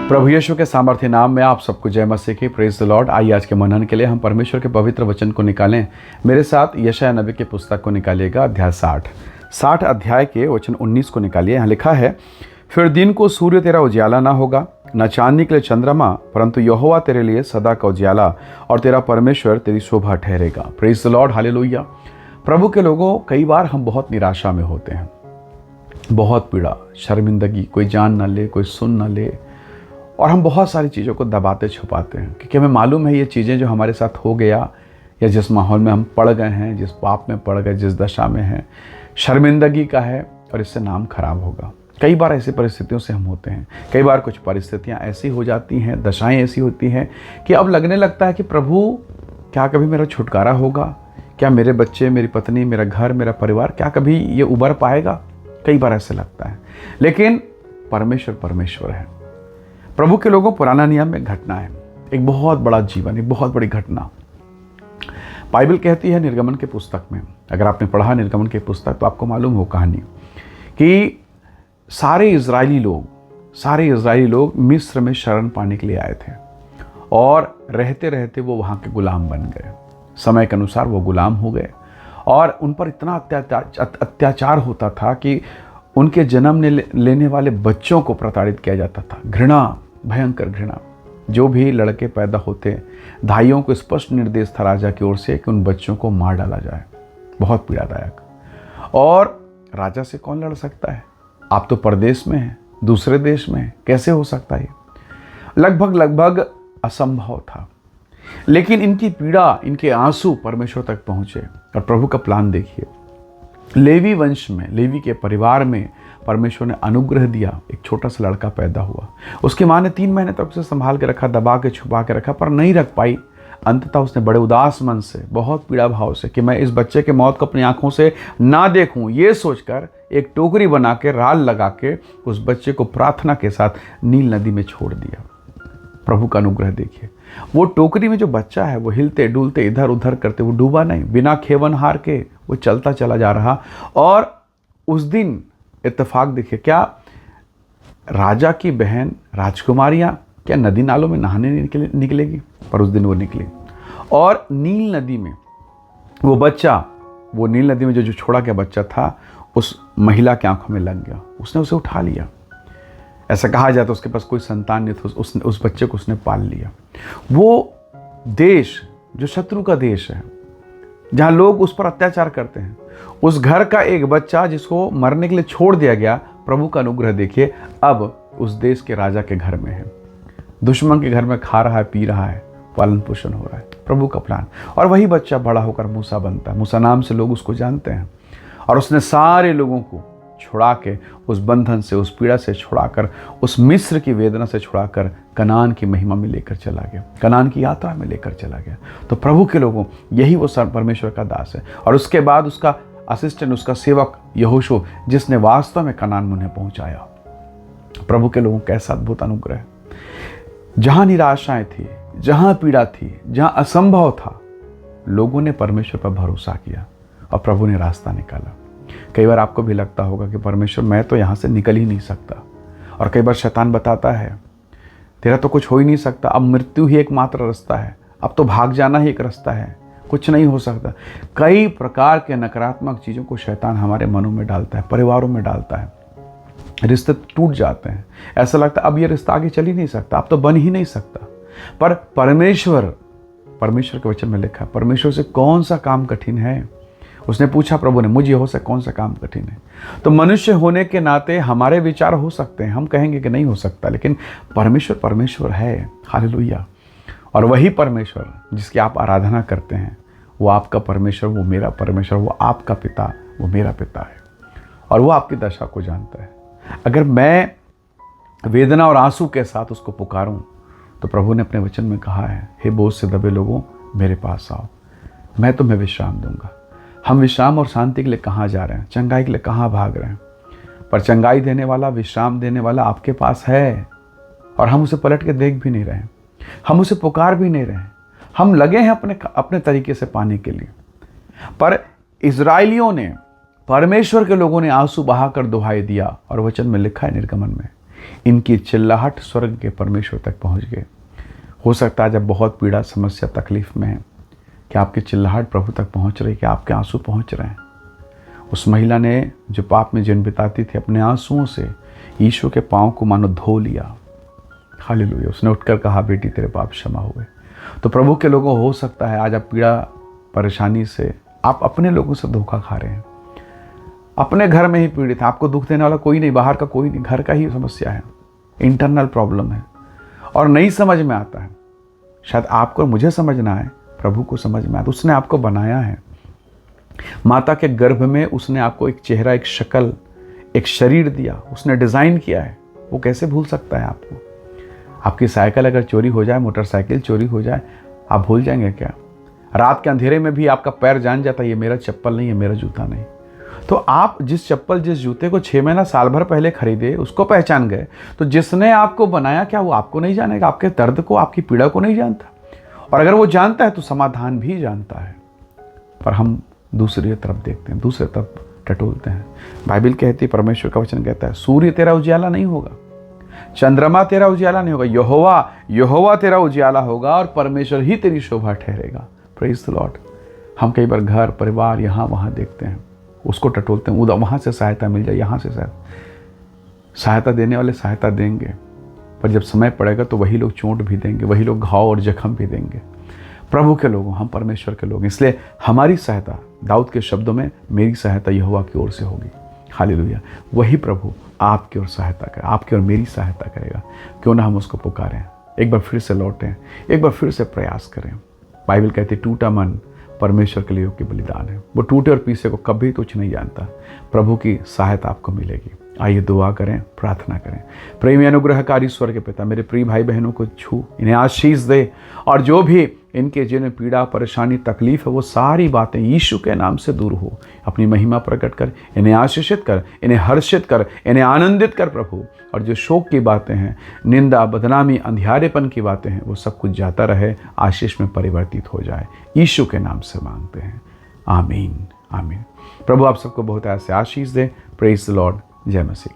प्रभु यीशु के सामर्थ्य नाम में आप सबको जय मसीह की। Praise the Lord. आइए आज के मनन के लिए हम परमेश्वर के पवित्र वचन को निकालें। मेरे साथ यशायाह नबी की पुस्तक को निकालिएगा, अध्याय 60 अध्याय के वचन 19 को निकालिए। यहाँ लिखा है, फिर दिन को सूर्य तेरा उजियाला ना होगा, न चांदनी के लिए चंद्रमा, परंतु यहोवा तेरे लिए सदा का उजियाला और तेरा परमेश्वर तेरी शोभा ठहरेगा। Praise the lord, hallelujah. प्रभु के लोगों, कई बार हम बहुत निराशा में होते हैं, बहुत पीड़ा, शर्मिंदगी, कोई जान ना ले, कोई सुन ना ले, और हम बहुत सारी चीज़ों को दबाते छुपाते हैं क्योंकि हमें मालूम है ये चीज़ें जो हमारे साथ हो गया या जिस माहौल में हम पड़ गए हैं, जिस पाप में पड़ गए, जिस दशा में हैं, शर्मिंदगी का है और इससे नाम खराब होगा। कई बार ऐसी परिस्थितियों से हम होते हैं। कई बार कुछ परिस्थितियां ऐसी हो जाती हैं, दशाएं ऐसी होती हैं कि अब लगने लगता है कि प्रभु क्या कभी मेरा छुटकारा होगा? क्या मेरे बच्चे, मेरी पत्नी, मेरा घर, मेरा परिवार, क्या कभी ये उबर पाएगा? कई बार ऐसे लगता है। लेकिन परमेश्वर परमेश्वर है। प्रभु के लोगों, पुराना नियम में घटना है, एक बहुत बड़ा जीवन, एक बहुत बड़ी घटना। बाइबल कहती है निर्गमन के पुस्तक में, अगर आपने पढ़ा निर्गमन के पुस्तक तो आपको मालूम हो कहानी कि सारे इजरायली लोग मिस्र में शरण पाने के लिए आए थे और रहते रहते वो वहाँ के गुलाम बन गए। समय के अनुसार वो गुलाम हो गए और उन पर इतना अत्याचार होता था कि उनके जन्म लेने वाले बच्चों को प्रताड़ित किया जाता था। घृणा, भयंकर घृणा। जो भी लड़के पैदा होते, धाइयों को स्पष्ट निर्देश था राजा की ओर से कि उन बच्चों को मार डाला जाए। बहुत पीड़ादायक। और राजा से कौन लड़ सकता है? आप तो परदेश में हैं, दूसरे देश में हैं, कैसे हो सकता है? लगभग असंभव था। लेकिन इनकी पीड़ा, इनके आंसू परमेश्वर तक पहुंचे और प्रभु का प्लान देखिए। लेवी वंश में, लेवी के परिवार में परमेश्वर ने अनुग्रह दिया। एक छोटा सा लड़का पैदा हुआ। उसकी माँ ने 3 महीने तक उसे संभाल के रखा, दबा के छुपा के रखा, पर नहीं रख पाई। अंततः उसने बड़े उदास मन से, बहुत पीड़ा भाव से कि मैं इस बच्चे के मौत को अपनी आंखों से ना देखूं, ये सोचकर एक टोकरी बना के, राल लगा के उस बच्चे को प्रार्थना के साथ नील नदी में छोड़ दिया। प्रभु का अनुग्रह देखिए। वो टोकरी में जो बच्चा है वो हिलते डुलते इधर उधर करते, वो डूबा नहीं, बिना खेवन हार के वो चलता चला जा रहा। और उस दिन इत्तेफाक देखिए, क्या राजा की बहन राजकुमारियां क्या नदी नालों में नहाने निकलेगी? पर उस दिन वो निकली और नील नदी में वो बच्चा, वो नील नदी में जो छोड़ा गया बच्चा था, उस महिला की आंखों में लग गया। उसने उसे उठा लिया। ऐसा कहा जाता है उसके पास कोई संतान नहीं था, उस बच्चे को उसने पाल लिया। वो देश जो शत्रु का देश है, जहाँ लोग उस पर अत्याचार करते हैं, उस घर का एक बच्चा जिसको मरने के लिए छोड़ दिया गया, प्रभु का अनुग्रह देखिए, अब उस देश के राजा के घर में है। दुश्मन के घर में खा रहा है, पी रहा है, पालन पोषण हो रहा है। प्रभु का प्लान। और वही बच्चा बड़ा होकर मूसा बनता है। मूसा नाम से लोग उसको जानते हैं। और उसने सारे लोगों को छुड़ा के, उस बंधन से, उस पीड़ा से छुड़ाकर, उस मिस्र की वेदना से छुड़ाकर कनान की महिमा में लेकर चला गया, कनान की यात्रा में लेकर चला गया। तो प्रभु के लोगों, यही वो परमेश्वर का दास है। और उसके बाद उसका असिस्टेंट, उसका सेवक यहोशू, जिसने वास्तव में कनान उन्हें पहुंचाया। प्रभु के लोगों, कैसा अद्भुत अनुग्रह है। जहां निराशाएं थी, जहां पीड़ा थी, जहां असंभव था, लोगों ने परमेश्वर पर भरोसा किया और प्रभु ने रास्ता निकाला। कई बार आपको भी लगता होगा कि परमेश्वर, मैं तो यहाँ से निकल ही नहीं सकता। और कई बार शैतान बताता है, तेरा तो कुछ हो ही नहीं सकता, अब मृत्यु ही एकमात्र रास्ता है, अब तो भाग जाना ही एक रास्ता है, कुछ नहीं हो सकता। कई प्रकार के नकारात्मक चीज़ों को शैतान हमारे मनों में डालता है, परिवारों में डालता है। रिश्ते टूट जाते हैं। ऐसा लगता है अब ये रिश्ता आगे चल ही नहीं सकता, अब तो बन ही नहीं सकता। पर परमेश्वर के वचन में लिखा, परमेश्वर से कौन सा काम कठिन है? उसने पूछा प्रभु ने, मुझे हो से कौन सा काम कठिन है? तो मनुष्य होने के नाते हमारे विचार हो सकते हैं, हम कहेंगे कि नहीं हो सकता, लेकिन परमेश्वर है। हालेलुया। और वही परमेश्वर जिसकी आप आराधना करते हैं, वो आपका परमेश्वर, वो मेरा परमेश्वर, वो आपका पिता, वो मेरा पिता है। और वो आपकी दशा को जानता है। अगर मैं वेदना और आंसू के साथ उसको पुकारूं, तो प्रभु ने अपने वचन में कहा है, हे बोझ से दबे लोगों, मेरे पास आओ, मैं तुम्हें विश्राम दूंगा। हम विश्राम और शांति के लिए कहाँ जा रहे हैं? चंगाई के लिए कहाँ भाग रहे हैं? पर चंगाई देने वाला, विश्राम देने वाला आपके पास है। और हम उसे पलट के देख भी नहीं रहे, हम उसे पुकार भी नहीं रहे। हम लगे हैं अपने तरीके से पाने के लिए। पर इजराइलियों ने, परमेश्वर के लोगों ने आंसू बहाकर दुहाई दिया। और वचन में लिखा है निर्गमन में इनकी चिल्लाहट स्वर्ग के परमेश्वर तक पहुंच गए। हो सकता है जब बहुत पीड़ा, समस्या, तकलीफ में है कि आपकी चिल्लाहट प्रभु तक पहुंच रही है, कि आपके आंसू पहुंच रहे हैं। उस महिला ने जो पाप में जीवन बिताती थी, अपने आंसुओं से यीशु के पाँव को मानो धो लिया। हालेलुया। उसने उठकर कहा, बेटी तेरे पाप क्षमा हुए। तो प्रभु के लोगों, हो सकता है आज आप पीड़ा परेशानी से, आप अपने लोगों से धोखा खा रहे हैं, अपने घर में ही पीड़ित है। आपको दुख देने वाला कोई नहीं, बाहर का कोई नहीं, घर का ही समस्या है, इंटरनल प्रॉब्लम है और नहीं समझ में आता है। शायद आपको, मुझे समझना है, प्रभु को समझ में आता। उसने आपको बनाया है, माता के गर्भ में उसने आपको एक चेहरा, एक शक्ल, एक शरीर दिया, उसने डिज़ाइन किया है। वो कैसे भूल सकता है आपको? आपकी साइकिल अगर चोरी हो जाए, मोटरसाइकिल चोरी हो जाए, आप भूल जाएंगे क्या? रात के अंधेरे में भी आपका पैर जान जाता है, ये मेरा चप्पल नहीं है, मेरा जूता नहीं। तो आप जिस चप्पल, जिस जूते को 6 महीना, साल भर पहले खरीदे, उसको पहचान गए, तो जिसने आपको बनाया, क्या वो आपको नहीं जानेगा? आपके दर्द को, आपकी पीड़ा को नहीं जानता? और अगर वो जानता है तो समाधान भी जानता है। पर हम दूसरी तरफ देखते हैं, दूसरी तरफ टटोलते हैं। बाइबल कहती है, परमेश्वर का वचन कहता है, सूर्य तेरा उजियाला नहीं होगा, चंद्रमा तेरा उजियाला नहीं होगा, यहोवा तेरा उजियाला होगा और परमेश्वर ही तेरी शोभा ठहरेगा। Praise the Lord. हम कई बार घर परिवार यहाँ वहाँ देखते हैं, उसको टटोलते हैं, वहाँ से सहायता मिल जाए, यहाँ से सहायता देने वाले सहायता देंगे, पर जब समय पड़ेगा तो वही लोग चोट भी देंगे, वही लोग घाव और जख्म भी देंगे। प्रभु के लोगों, हम परमेश्वर के लोग, इसलिए हमारी सहायता, दाऊद के शब्दों में, मेरी सहायता यहोवा की ओर से होगी। हालेलुया। वही प्रभु आपकी ओर सहायता करे, आपकी ओर मेरी सहायता करेगा। क्यों ना हम उसको पुकारें, एक बार फिर से लौटें, एक बार फिर से प्रयास करें। बाइबल कहती है, टूटा मन परमेश्वर के लिए योग्य बलिदान है। वो टूटे और पीसे को कभी तुच्छ नहीं जानता। प्रभु की सहायता आपको मिलेगी। आइए दुआ करें, प्रार्थना करें। प्रेमी अनुग्रहकारी ईश्वर के पिता, मेरे प्रिय भाई बहनों को छू, इन्हें आशीष दे, और जो भी इनके जिन्हें पीड़ा, परेशानी, तकलीफ है, वो सारी बातें यीशु के नाम से दूर हो। अपनी महिमा प्रकट कर, इन्हें आशीषित कर, इन्हें हर्षित कर, इन्हें आनंदित कर प्रभु। और जो शोक की बातें हैं, निंदा, बदनामी, अंधियारेपन की बातें हैं, वो सब कुछ जाता रहे, आशीष में परिवर्तित हो जाए। यीशु के नाम से मांगते हैं, आमीन, आमीन। प्रभु आप सबको बहुत ऐसे आशीष दे। Praise the lord. जय मसीह।